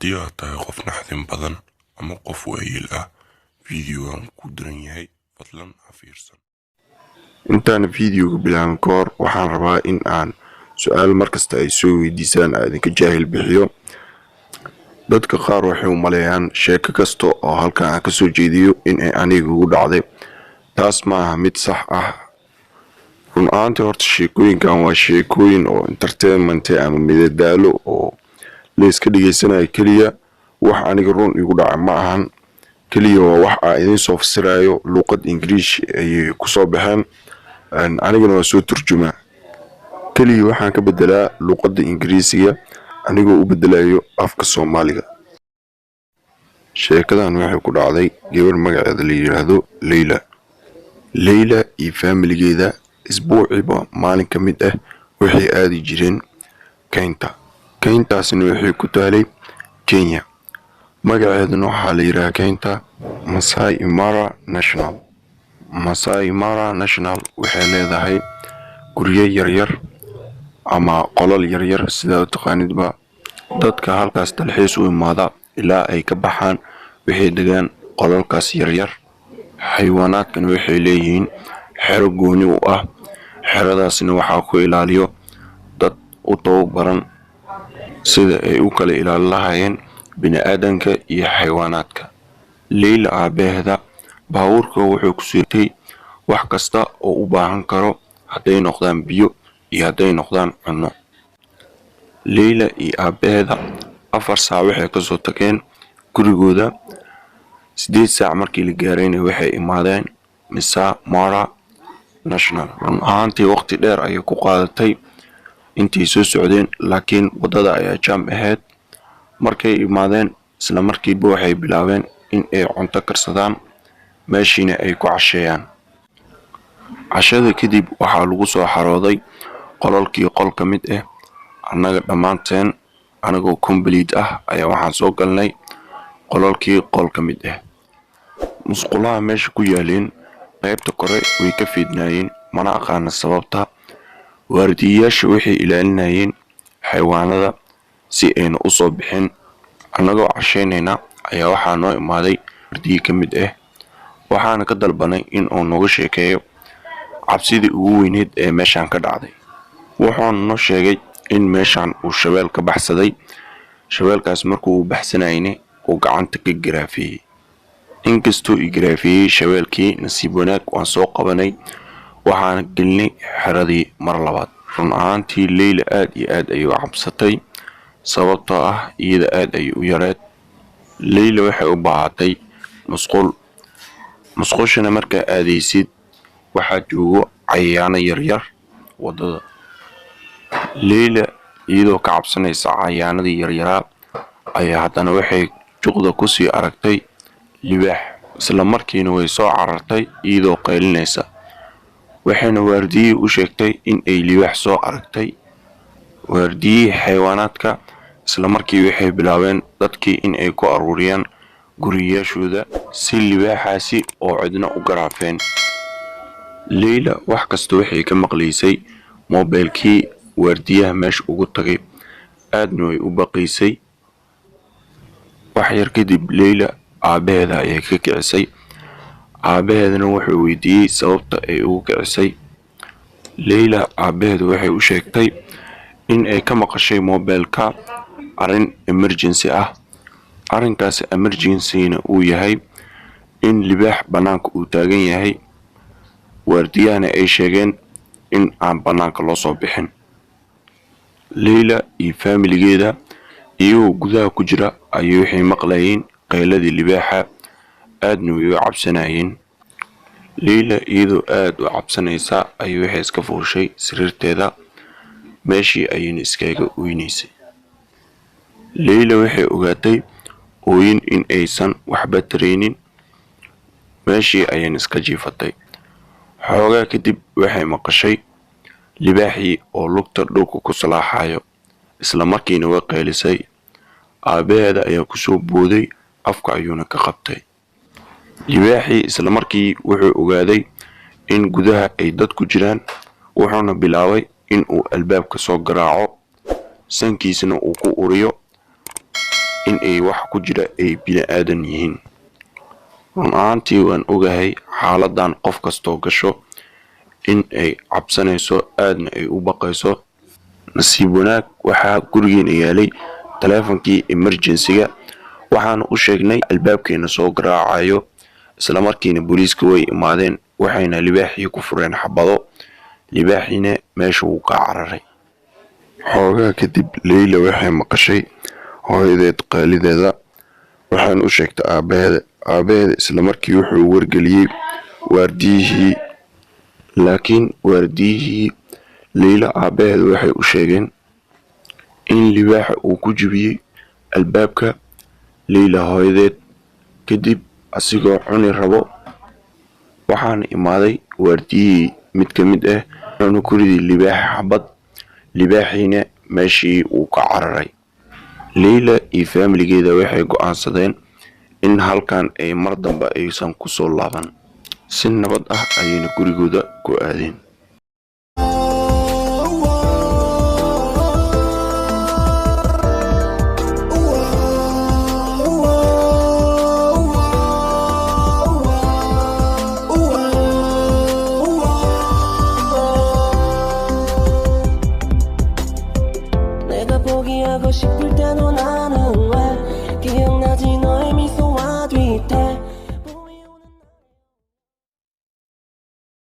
haddii aad tahay qof naxdin badan ama qof waayeel ah fiidiyogan ku diran yahay fadlan ha fiirsan. intaan fiidiyowga bilaabin ka hor waxaan rabaa in aan su-aal markasta ay soo weydiisaan aan idinka jaahil bixiyo. dadka qaar waxay u maleeyaan sheeko kasta oo halkan aan kasoo jeediyo in ay aniga ugu dhacday. taas maaha mid sax ah. run ahaantii horta sheekooyinkan waa sheekooyin oo entertainment ama midadaalo oo la iska dhigaysanayo keliya. wax aniga run igu dhaca ma ahan, keliya waa wax aan idin soo fasirayo luqad Ingiriisi ayay kusoo baxeen, anigana waa soo turjumaa. keliya waxaan ka bedelaa luqadda Ingiriisiga anigoo u bedelayo afka Soomaaliga. sheekadan waxay ku dhacday gabar magaceeda la yiraahdo Leyla iyo faamiligeeda isbuuciiba maalin ka mid ah waxay aadi jireen keyntaasna waxay ku taalay Kenya. magaceeduna waxaa la yiraahdaa keynta Masai Mara National. waxay leedahay guryo yaryar ama qolal yaryar sidaa u taqaanidba. dadka halkaas dalxiis u imaada ilaa ay ka baxaan waxay degaan qolalkaas yaryar. xayawaanaadkana waxay leeyihiin xero gooni u ah. xeradaasna waxaa ku ilaaliyo dad u tababaran sida ay u kala ilaalin lahaayeen bini'aadanka iyo xayawaanaadka. Leyla aabaheeda baabuurka wuxuu ku siitay wax kasta oo u baahan karo, hadday noqdaan biyo iyo hadday noqdaan cunno. Leyla iyo aabaheeda 4 saac waxay kasoo tageen gurigooda. 8 saac markii la gaarayna waxay imaadeen Masai Mara National. run ahaantii waqti dheer ayay ku qaadatay intii soo socdeen, laakiin wadada ayaa jaam ahayd. markay imaadeen isla markiiba waxay bilaabeen in ay cunto karsadaan, meeshiina ay ku casheeyaan. cashada kadib waxaa lagu soo xarooday qolalkii qol ka mid ah. annaga dhammaanteen anagoo complete ah ayaa waxaan soo galnay qolalkii qol ka mid ah. musqulaha meesha ku yaaleen qaybta kore way ka fiidnaayeen, mana aqaana sababta. waardiyayaasha waxay ilaalinayeen xayawaanada si ayna u soo bixin. annagoo casheynayna ayaa waxaa noo imaaday waardiye ka mid ah. waxaana ka dalbanay in uu nooga sheekeeyo cabsidii ugu weyneed ee meeshaan ka dhacday. wuxuuna noo sheegay in meeshaan uu shabeel ka baxsaday. shabeelkaas markuu u baxsanayna uu gacanta ka garaafiyey. inkastoo i garaafiyey shabeelkii, nasiib wanaag waan soo qabanay waxaana gelinay xeradii mar labaad. run ahaantii Leyla aad iyo aad ayay u cabsatay sababtoo ah iyada aad ayay u yareed. Leyla waxay u baahatay musqushana markaa aadaysid waxaa joogo cayayaano yaryar wadada. Leyla iyadoo ka cabsanaysa cayayaanadii yaryaraa ayaa haddana waxay juqda kusii aragtay libaax. isla markiina way soo carartay iyadoo qaylinaysa. waxayna waardiyihii u sheegtay in ay libaax soo aragtay. waardiyihii xayawaanaadka isla markii waxay bilaabeen dadkii in ay ku aruuriyaan guriyaashooda si libaaxaasi oo cidna u garaafeen. Leyla wax kasta waxay ka maqlaysay mobilkii waardiyaha meesha ugu tagay, aadna way u baqaysay. wax yar kadib Leyla aabaheeda ayay ka kicisay. aabaheedana wuxuu weydiiyey sababta ay ugu kicisay. Leyla aabaheeda waxay u sheegtay in ay ka maqashay mobilka arrin emergency ah. arrinkaas emergency-na uu yahay in libaax banaanka uu taagan yahay. waardiyahana ay sheegeen in aan banaanka loo soo bixin. Leyla iyo faamiligeeda iyagoo gudaha ku jira ayay waxay maqlayeen qayladii libaaxa, aadna way u cabsanayeen. Leyla iyadoo aad u cabsanaysa ayay waxay iska fuushay sariirteeda, meeshii ayayna iskaga oynaysay. Leyla waxay ogaatay ooyin in aysan waxba taraynin, meeshii ayayna iska jiifatay. xoogaa kadib waxay maqashay libaaxii oo lugta dhulka ku salaaxayo. isla markiina way qaylisay. aabaheeda ayaa kusoo booday, afka ayuuna ka qabtay. libaaxii isla markii wuxuu ogaaday in gudaha ay dad ku jiraan. wuxuuna bilaabay in uu albaabka soo garaaco, sankiisana uu ku uriyo in ay wax ku jira ay bini aadan yihiin. run ahaantii waan ogahay xaaladan qof kastoo gasho in ay cabsanayso aadna ay u baqayso. nasiib wanaag waxaa gurigeena yaalay taleefankii emergency-ga, waxaana u sheegnay albaabkeena soo garaacayo. isla markiina booliiska way imaadeen, waxayna libaaxii ku fureen xabado. libaaxiina meesha wuu ka cararay. xoogaa kadib Leyla waxay maqashay hooyadeed qaalideeda, waxaana u sheegtay aabaheeda. isla markii wuxuu wargeliyey waardiyihii, laakiin waardiyihii Leyla aabaheed waxay u sheegeen in libaaxa uu ku jibiyey albaabka Leyla hooyadeed. kadib asigoo cuni rabo, waxaana imaaday waardiyihii mid ka mid ah, wuxuuna ku riday libaaxa xabad. libaaxiina meeshii uu ka cararay. Leyla iyo faamiligeeda waxay go'aansadeen in halkan ay mar dambe aysan ku soo laaban. si nabad ah ayayna gurigooda ku aadeen. 포기하고 싶을 때도 나는 왜 기억나지 너의 미소와 뒤태